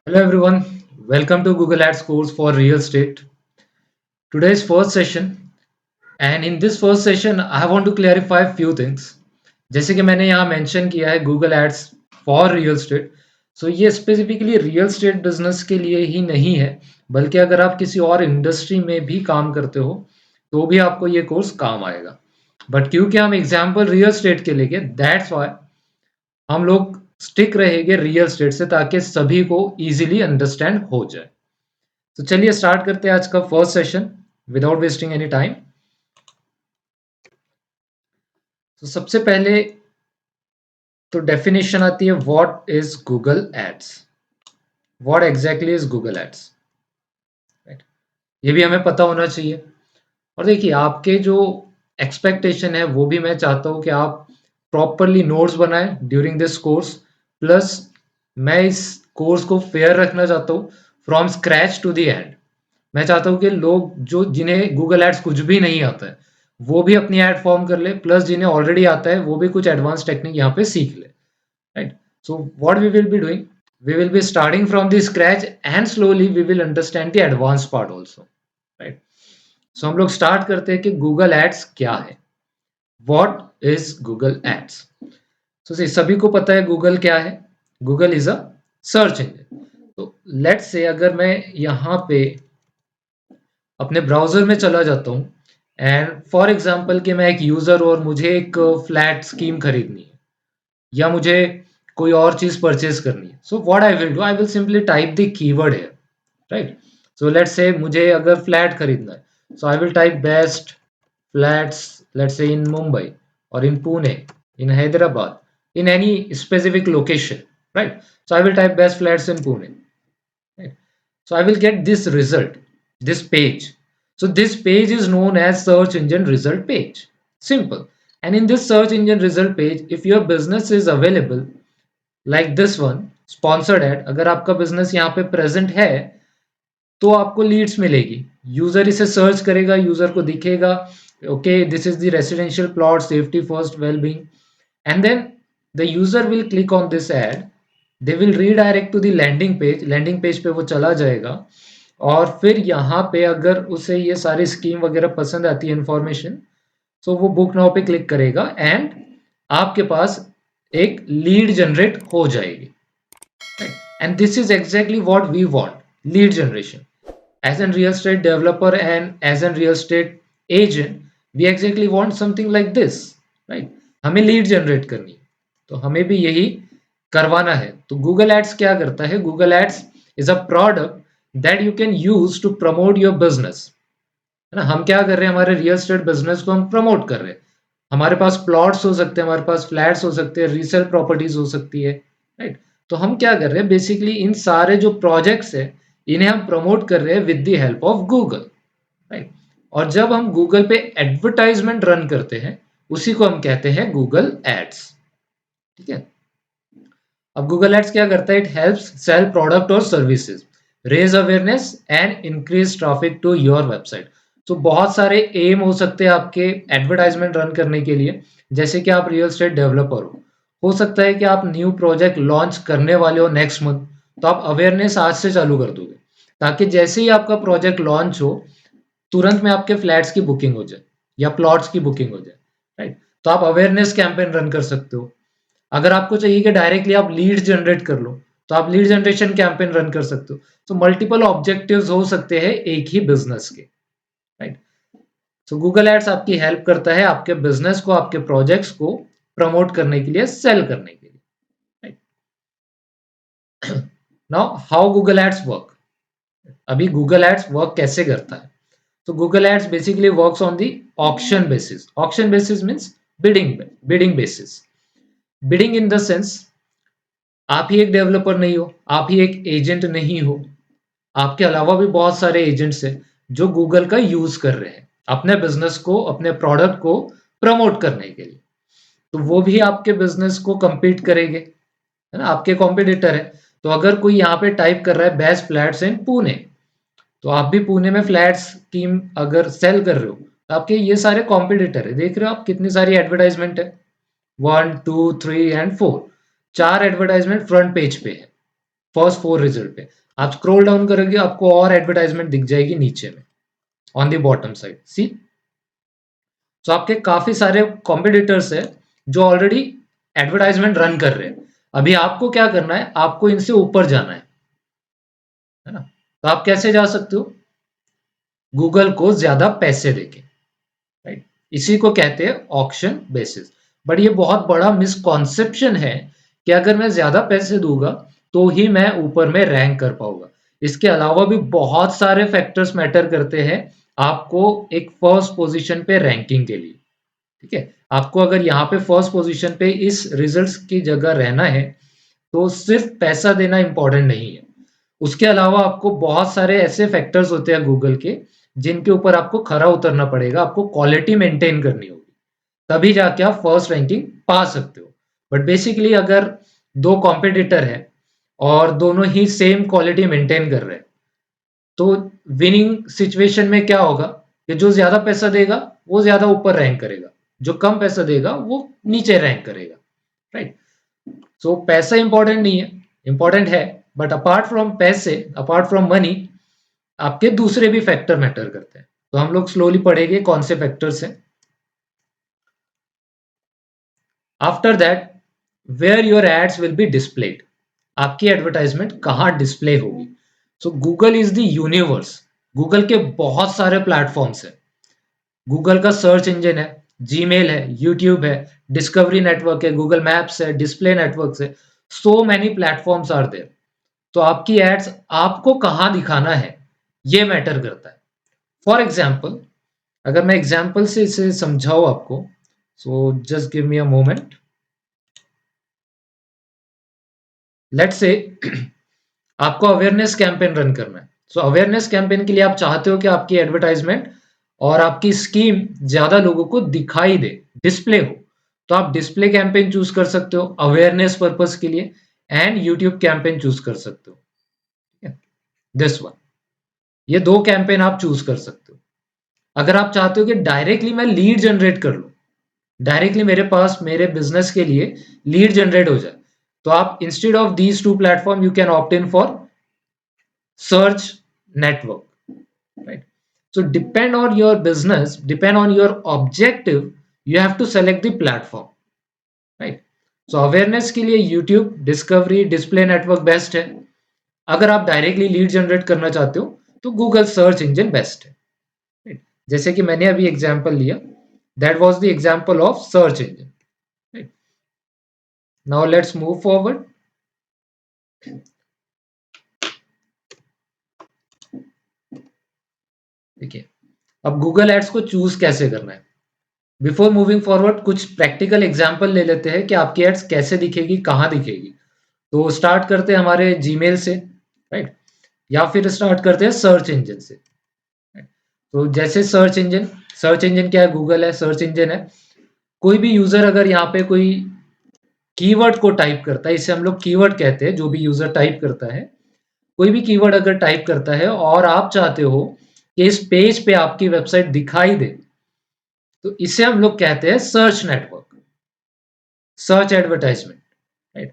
Hello everyone, welcome to Google Ads course for real estate. Today's first session, and in this first session I want to clarify few things. जैसे कि मैंने यहाँ mention किया है Google Ads for real estate. सो ये specifically real estate business के लिए ही नहीं है, बल्कि अगर आप किसी और इंडस्ट्री में भी काम करते हो तो भी आपको ये कोर्स काम आएगा. बट क्योंकि हम एग्जाम्पल रियल एस्टेट के लेंगे, दैट्स वाई हम लोग स्टिक रहेंगे रियल एस्टेट से ताकि सभी को इजीली अंडरस्टैंड हो जाए. तो चलिए स्टार्ट करते हैं आज का first session without wasting any time. तो सबसे पहले तो डेफिनेशन आती है, what is Google ads. What exactly is Google ads, right. ये भी हमें पता होना चाहिए. और देखिए, आपके जो एक्सपेक्टेशन है वो भी मैं चाहता हूँ कि आप प्रॉपरली नोट्स बनाएं ड्यूरिंग दिस कोर्स. प्लस मैं इस कोर्स को फेयर रखना चाहता हूँ from scratch to the end. मैं चाहता हूँ कि लोग जो जिन्हें गूगल एड्स कुछ भी नहीं आता है वो भी अपनी एड फॉर्म कर ले, प्लस जिन्हें ऑलरेडी आता है वो भी कुछ एडवांस टेक्निक यहाँ पे सीख ले, right. So what we will be doing, we will be starting from the scratch and slowly we will understand the advanced part also, right. So हम लोग स्टार्ट करते हैं कि गूगल एड्स क्या है. What is Google ads. So सभी को पता है गूगल क्या है. Google is a search engine. तो लेट्स से अगर मैं यहाँ पे अपने ब्राउजर में चला जाता हूँ एंड फॉर एग्जांपल कि मैं एक यूजर और मुझे एक फ्लैट स्कीम खरीदनी है या मुझे कोई और चीज परचेज करनी है. So what I will do, I will simply type the keyword है, राइट. सो लेट्स से मुझे अगर फ्लैट खरीदना है, so I will type best flats, let's say in Mumbai और इन पुणे, इन Hyderabad, in any specific location, right. So I will type best flats in Pune, right. So I will get this result, this page. So this page is known as search engine result page. Simple. And in this search engine result page, if your business is available like this one, sponsored ad, अगर आपका business यहाँ पे present है तो आपको Leeds मिलेगी. User इसे search करेगा, यूजर को दिखेगा okay this is the residential plot, safety first, well being, and then the user will click on this ad. They will redirect to the landing page. Landing page पे वो चला जाएगा और फिर यहाँ पे अगर उसे ये सारी स्कीम वगैरह पसंद आती है इंफॉर्मेशन, तो वो बुक नाउ पे क्लिक करेगा एंड आपके पास एक लीड जनरेट हो जाएगी, and this is exactly what we want, lead generation. As a real estate developer and as a real estate agent, we exactly want something like this, right. हमें lead generate करनी है तो हमें भी यही करवाना है. तो गूगल एड्स क्या करता है, Google ads is a product that you can use to promote your business, है ना. हम क्या कर रहे हैं, हमारे रियल एस्टेट बिजनेस को हम प्रमोट कर रहे हैं. हमारे पास प्लॉट्स हो सकते हैं, हमारे पास फ्लैट्स हो सकते हैं, रीसेल प्रॉपर्टीज हो सकती है, राइट. तो हम क्या कर रहे हैं, बेसिकली इन सारे जो प्रोजेक्ट्स है इन्हें हम प्रमोट कर रहे हैं with the help of Google, right. और जब हम गूगल पे एडवर्टाइजमेंट रन करते हैं उसी को हम कहते हैं गूगल एड्स, ठीक है. अब गूगल एड्स क्या करता है, इट हेल्प्स सेल प्रोडक्ट और services, raise awareness and increase traffic to your website. तो बहुत सारे एम हो सकते हैं आपके एडवर्टाइजमेंट रन करने के लिए. जैसे कि आप रियल एस्टेट डेवलपर हो सकता है कि आप न्यू प्रोजेक्ट लॉन्च करने वाले हो नेक्स्ट मंथ, तो आप अवेयरनेस आज से चालू कर दोगे ताकि जैसे ही आपका प्रोजेक्ट लॉन्च हो तुरंत में आपके फ्लैट्स की बुकिंग हो जाए या प्लॉट्स की बुकिंग हो जाए, राइट. तो आप अवेयरनेस कैंपेन रन कर सकते हो. अगर आपको चाहिए कि डायरेक्टली आप लीड जनरेट कर लो तो आप लीड जनरेशन कैंपेन रन कर सकते हो. तो मल्टीपल ऑब्जेक्टिव्स हो सकते हैं एक ही बिजनेस के, राइट. तो गूगल एड्स आपकी हेल्प करता है आपके बिजनेस को, आपके प्रोजेक्ट्स को प्रमोट करने के लिए, सेल करने के लिए, right. Now how Google ads work. अभी गूगल एड्स वर्क कैसे करता है. तो Google ads basically works on the auction basis. Auction basis means bidding basis. Bidding in the sense, आप ही एक डेवलपर नहीं हो, आप ही एक एजेंट नहीं हो, आपके अलावा भी बहुत सारे एजेंट्स हैं जो गूगल का यूज कर रहे हैं अपने बिजनेस को, अपने प्रोडक्ट को प्रमोट करने के लिए. तो वो भी आपके बिजनेस को compete करेंगे, है ना, आपके कॉम्पिटिटर है. तो अगर कोई यहाँ पे टाइप कर रहा है बेस्ट फ्लैट्स इन पुणे, तो आप भी पुणे में फ्लैट स्कीम अगर सेल कर रहे हो तो आपके ये सारे कॉम्पिटिटर है. देख रहे हो आप कितनी सारी एडवर्टाइजमेंट है, 1 2 3 एंड 4, 4 एडवर्टाइजमेंट फ्रंट पेज पे है. फर्स्ट 4 रिजल्ट पे। आप स्क्रॉल डाउन करोगे आपको और एडवर्टाइजमेंट दिख जाएगी नीचे में ऑन द बॉटम साइड। सी, तो आपके काफी सारे कॉम्पिटिटर्स है जो ऑलरेडी एडवर्टाइजमेंट रन कर रहे हैं। अभी आपको क्या करना है, आपको इनसे ऊपर जाना है ना। तो आप कैसे जा सकते हो, गूगल को ज्यादा पैसे देके, राइट। इसी को कहते हैं ऑक्शन बेसिस। बट ये बहुत बड़ा मिसकॉन्सेप्शन है कि अगर मैं ज्यादा पैसे दूंगा तो ही मैं ऊपर में रैंक कर पाऊंगा। इसके अलावा भी बहुत सारे फैक्टर्स मैटर करते हैं आपको एक फर्स्ट पोजीशन पे रैंकिंग के लिए। ठीक है, आपको अगर यहाँ पे फर्स्ट पोजीशन पे इस रिजल्ट्स की जगह रहना है तो सिर्फ पैसा देना इंपॉर्टेंट नहीं है। उसके अलावा आपको बहुत सारे ऐसे फैक्टर्स होते हैं गूगल के जिनके ऊपर आपको खरा उतरना पड़ेगा, आपको क्वालिटी मेंटेन करनी होगी, तभी जाके आप फर्स्ट रैंकिंग पा सकते हो। बट बेसिकली अगर दो कॉम्पिटिटर है और दोनों ही सेम क्वालिटी मेंटेन कर रहे हैं तो विनिंग सिचुएशन में क्या होगा कि जो ज्यादा पैसा देगा वो ज्यादा ऊपर रैंक करेगा, जो कम पैसा देगा वो नीचे रैंक करेगा, राइट। सो पैसा इंपॉर्टेंट नहीं है, इंपॉर्टेंट है, बट अपार्ट फ्रॉम पैसे, अपार्ट फ्रॉम मनी, आपके दूसरे भी फैक्टर मैटर करते हैं। तो हम लोग स्लोली पढ़ेंगे कौन से फैक्टर्स हैं। After that, where your ads will be displayed, आपकी एडवर्टाइजमेंट कहाँ डिस्प्ले होगी। So Google is the universe, Google के बहुत सारे प्लेटफॉर्म्स हैं। गूगल का सर्च इंजन है, जीमेल है, यूट्यूब है, डिस्कवरी नेटवर्क है, गूगल मैप्स है, डिस्प्ले नेटवर्क है, so many platforms are there. तो आपकी एड्स आपको कहाँ दिखाना है ये मैटर करता है। फॉर एग्जाम्पल, अगर मैं एग्जाम्पल से इसे समझाऊं आपको, so just give me a moment. Let's say आपको अवेयरनेस कैंपेन रन करना है। सो अवेयरनेस कैंपेन के लिए आप चाहते हो कि आपकी एडवर्टाइजमेंट और आपकी स्कीम ज्यादा लोगों को दिखाई दे, डिस्प्ले हो। तो आप डिस्प्ले कैंपेन चूज कर सकते हो अवेयरनेस पर्पस के लिए, एंड यूट्यूब कैंपेन चूज कर सकते हो। दिस वन, ये दो कैंपेन आप चूज कर सकते हो। अगर आप चाहते हो कि डायरेक्टली मैं लीड जनरेट कर लूं, डायरेक्टली मेरे पास मेरे बिजनेस के लिए लीड जनरेट हो जाए, तो आप instead of these two platform you can opt in for search network, right? So depend on your business, depend on your objective, you have to select the platform, right? So awareness के लिए YouTube, Discovery, Display Network best है। अगर आप directly lead generate करना चाहते हो तो Google search engine best है, right? जैसे कि मैंने अभी एग्जांपल लिया, that was the example of search engine, right. Now let's move forward. देखिए, अब गूगल एड्स को चूज कैसे करना है। बिफोर मूविंग फॉरवर्ड कुछ प्रैक्टिकल एग्जांपल ले लेते हैं कि आपकी एड्स कैसे दिखेगी, कहाँ दिखेगी। तो स्टार्ट करते हैं हमारे जीमेल से, राइट, या फिर स्टार्ट करते हैं सर्च इंजन से, right? तो जैसे सर्च इंजन क्या है, गूगल है, सर्च इंजन है। कोई भी यूजर अगर यहाँ पे कोई कीवर्ड को टाइप करता है, इसे हम लोग कीवर्ड कहते हैं, जो भी यूजर टाइप करता है, कोई भी कीवर्ड अगर टाइप करता है और आप चाहते हो कि इस पेज पे आपकी वेबसाइट दिखाई दे, तो इसे हम लोग कहते हैं search network, search advertisement, right.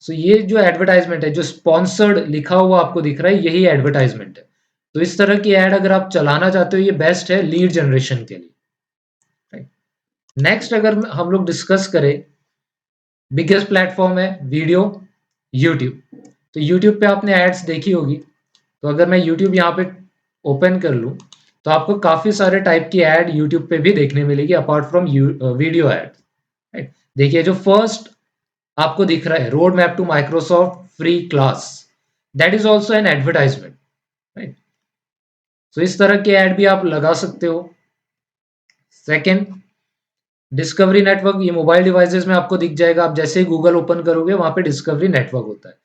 So ये जो एडवर्टाइजमेंट है, जो स्पॉन्सर्ड लिखा हुआ आपको दिख रहा है, यही एडवर्टाइजमेंट है। तो इस तरह की एड अगर आप चलाना चाहते हो, ये बेस्ट है लीड जनरेशन के लिए, राइट। नेक्स्ट अगर हम लोग डिस्कस करें, बिगेस्ट प्लेटफॉर्म है वीडियो, यूट्यूब। तो यूट्यूब पे आपने एड्स देखी होगी। तो अगर मैं यूट्यूब यहाँ पे ओपन कर लूँ तो आपको काफी सारे टाइप की एड यूट्यूब पे भी देखने मिलेगी apart from video ad, right. देखिए जो फर्स्ट आपको दिख रहा है, road map to Microsoft free class, that is also an advertisement, right. So इस तरह के एड भी आप लगा सकते हो। सेकेंड, डिस्कवरी नेटवर्क, ये मोबाइल डिवाइसेस में आपको दिख जाएगा। आप जैसे ही गूगल ओपन करोगे वहां पे डिस्कवरी नेटवर्क होता है।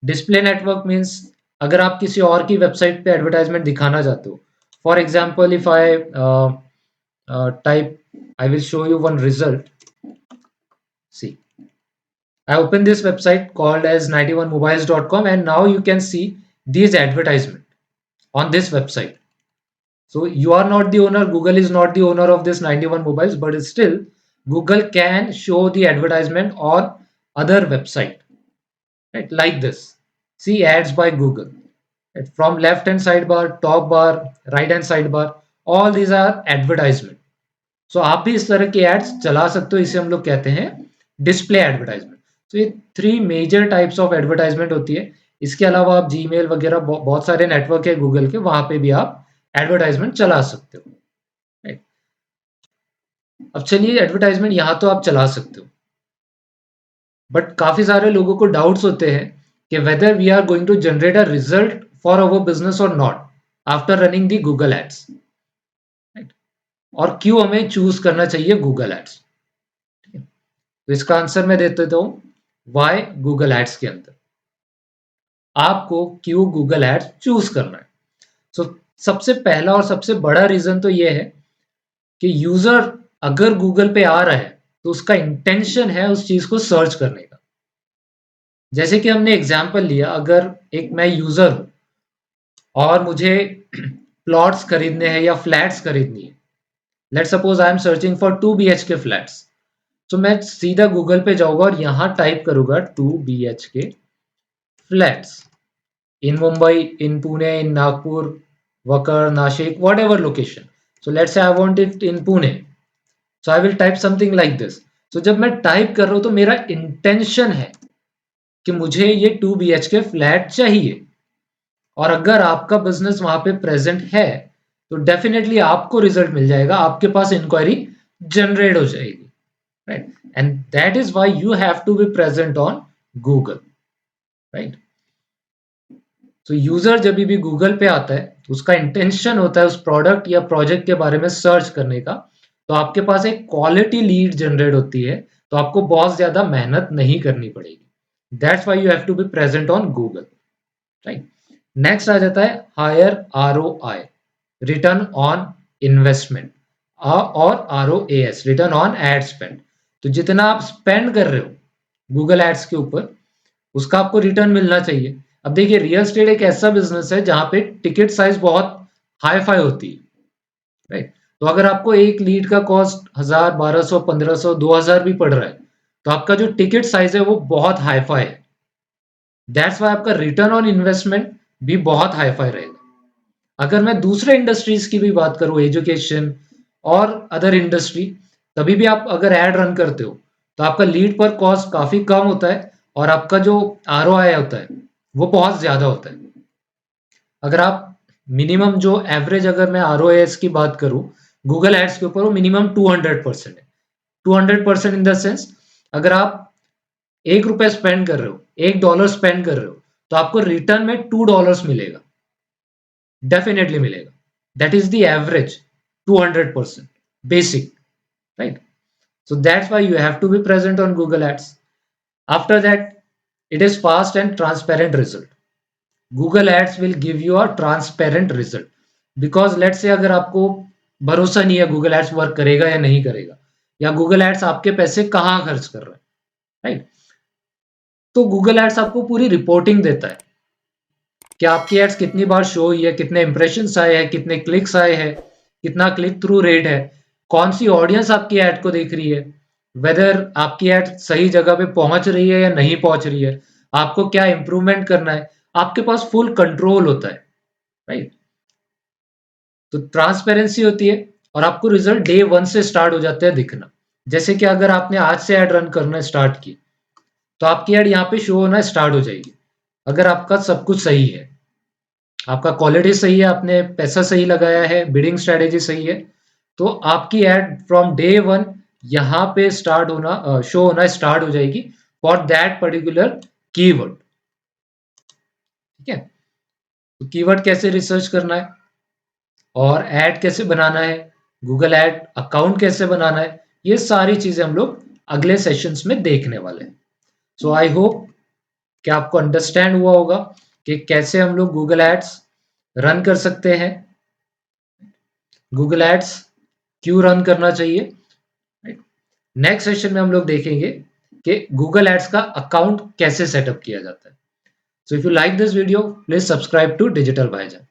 डिस्प्ले नेटवर्क मीन्स अगर आप किसी और की वेबसाइट पे एडवर्टाइजमेंट दिखाना चाहते हो, for example if I type, I will show you one result. See, I open this website called as 91mobiles.com and now you can see these advertisement on this website. So you are not the owner, Google is not the owner of this 91 mobiles, but still Google can show the advertisement on other website, right? Like this. See ads by Google, from left hand side bar, top bar, right hand side bar, all these are advertisement. So आप भी इस तरह के ads चला सकते हो, इसे हम लोग कहते हैं डिस्प्ले एडवर्टाइजमेंट। तो ये 3 मेजर टाइप्स ऑफ एडवर्टाइजमेंट होती है। इसके अलावा आप जीमेल वगैरह बहुत सारे नेटवर्क है गूगल के, वहां पे भी आप एडवर्टाइजमेंट चला सकते हो, राइट। अब चलिए, एडवर्टाइजमेंट यहां तो आप चला सकते हो, बट काफी सारे लोगों को डाउट्स होते हैं कि whether we are going to generate a result for our business और not after running the Google ads, right. और क्यों हमें चूज करना चाहिए गूगल एड्स। तो इसका आंसर मैं दे देता हूं, वाई गूगल एड्स के अंदर आपको क्यों गूगल एड्स चूज करना है। सो सबसे पहला और सबसे बड़ा रीजन तो ये है कि यूजर अगर गूगल पे आ रहा है तो उसका इंटेंशन है उस चीज को सर्च करने का। जैसे कि हमने एग्जाम्पल लिया, अगर एक मैं यूजर हूं और मुझे प्लॉट्स खरीदने हैं या फ्लैट्स खरीदनी है, let suppose I am searching for 2 BHK flats, तो मैं सीधा गूगल पे जाऊंगा और यहां टाइप करूंगा 2 BHK flats in Mumbai, in Pune, in Nagpur, Vakar, Nashik, whatever location. So let's say I want it in Pune. So I will type something like this. So जब मैं टाइप कर रहा हूं तो मेरा इंटेंशन है कि मुझे ये 2 BHK फ्लैट चाहिए, और अगर आपका बिजनेस वहां पे प्रेजेंट है तो डेफिनेटली आपको रिजल्ट मिल जाएगा, आपके पास इंक्वायरी जनरेट हो जाएगी, right. And that is why you have to be present on Google, right. तो यूजर जब भी गूगल पे आता है तो उसका इंटेंशन होता है उस प्रोडक्ट या प्रोजेक्ट के बारे में सर्च करने का, तो आपके पास एक क्वालिटी लीड जनरेट होती है, तो आपको बहुत ज्यादा मेहनत नहीं करनी पड़ेगी। That's why you have to be present on Google, right. Next आ जाता है higher ROI, return on investment, और ROAS, return on ad spend. तो जितना आप स्पेंड कर रहे हो गूगल एड्स के ऊपर, उसका आपको रिटर्न मिलना चाहिए। अब देखिए, रियल एस्टेट एक ऐसा बिजनेस है जहां पे टिकट साइज बहुत हाई फाई होती है, राइट। तो अगर आपको एक लीड का कॉस्ट 1000, 1200, 1500, 2000 भी पड़ रहा है, तो आपका जो टिकट साइज है वो बहुत हाई फाई है। दैट्स वाई आपका रिटर्न ऑन इन्वेस्टमेंट भी बहुत हाई फाई रहेगा। अगर मैं दूसरे इंडस्ट्रीज की भी बात करूं, एजुकेशन और अदर इंडस्ट्री, तभी भी आप अगर एड रन करते हो तो आपका लीड पर कॉस्ट काफी कम होता है और आपका जो ROI होता है वो बहुत ज्यादा होता है। अगर आप मिनिमम जो एवरेज, अगर मैं ROAS की बात करूं गूगल एड्स के ऊपर, वो मिनिमम 200% है। 200% इन द सेंस, अगर आप ₹1 स्पेंड कर रहे हो, $1 स्पेंड कर रहे हो, तो आपको रिटर्न में $2 मिलेगा, डेफिनेटली मिलेगा। That is the average, 200% basic, right. So that's why you have to be present on Google Ads. After that, it is fast and transparent result. Google Ads will give you a transparent result. Because let's say अगर आपको भरोसा नहीं है Google Ads work करेगा या नहीं करेगा, या Google Ads आपके पैसे कहाँ खर्च कर रहा है, राइट। तो Google Ads आपको पूरी रिपोर्टिंग देता है कि आपकी एड्स कितनी बार शो हुई है, कितने इंप्रेशन आए हैं, कितने क्लिक्स आए हैं, कितना क्लिक थ्रू रेट है, कौन सी ऑडियंस आपकी एड को देख रही है, वेदर आपकी एड सही जगह पे पहुंच रही है या नहीं पहुंच रही है, आपको क्या इंप्रूवमेंट करना है, आपके पास फुल कंट्रोल होता है, राइट। तो ट्रांसपेरेंसी होती है और आपको रिजल्ट डे 1 से स्टार्ट हो जाते हैं दिखना। जैसे कि अगर आपने आज से एड रन करना स्टार्ट की तो आपकी एड यहाँ पे शो होना स्टार्ट हो जाएगी, अगर आपका सब कुछ सही है, आपका क्वालिटी सही है, आपने पैसा सही लगाया है, बिडिंग स्ट्रेटेजी सही है, तो आपकी एड फ्रॉम डे 1 यहाँ पे स्टार्ट होना, शो होना स्टार्ट हो जाएगी फॉर दैट पर्टिकुलर कीवर्ड, ठीक है। तो कीवर्ड कैसे रिसर्च करना है और एड कैसे बनाना है, गूगल एड अकाउंट कैसे बनाना है, ये सारी चीजें हम लोग अगले सेशंस में देखने वाले हैं। सो आई होप कि आपको अंडरस्टैंड हुआ होगा कि कैसे हम लोग गूगल एड्स रन कर सकते हैं, गूगल एड्स क्यों रन करना चाहिए। नेक्स्ट सेशन में हम लोग देखेंगे कि गूगल एड्स का अकाउंट कैसे सेटअप किया जाता है। So if you like this video, please subscribe to digital भाईजान।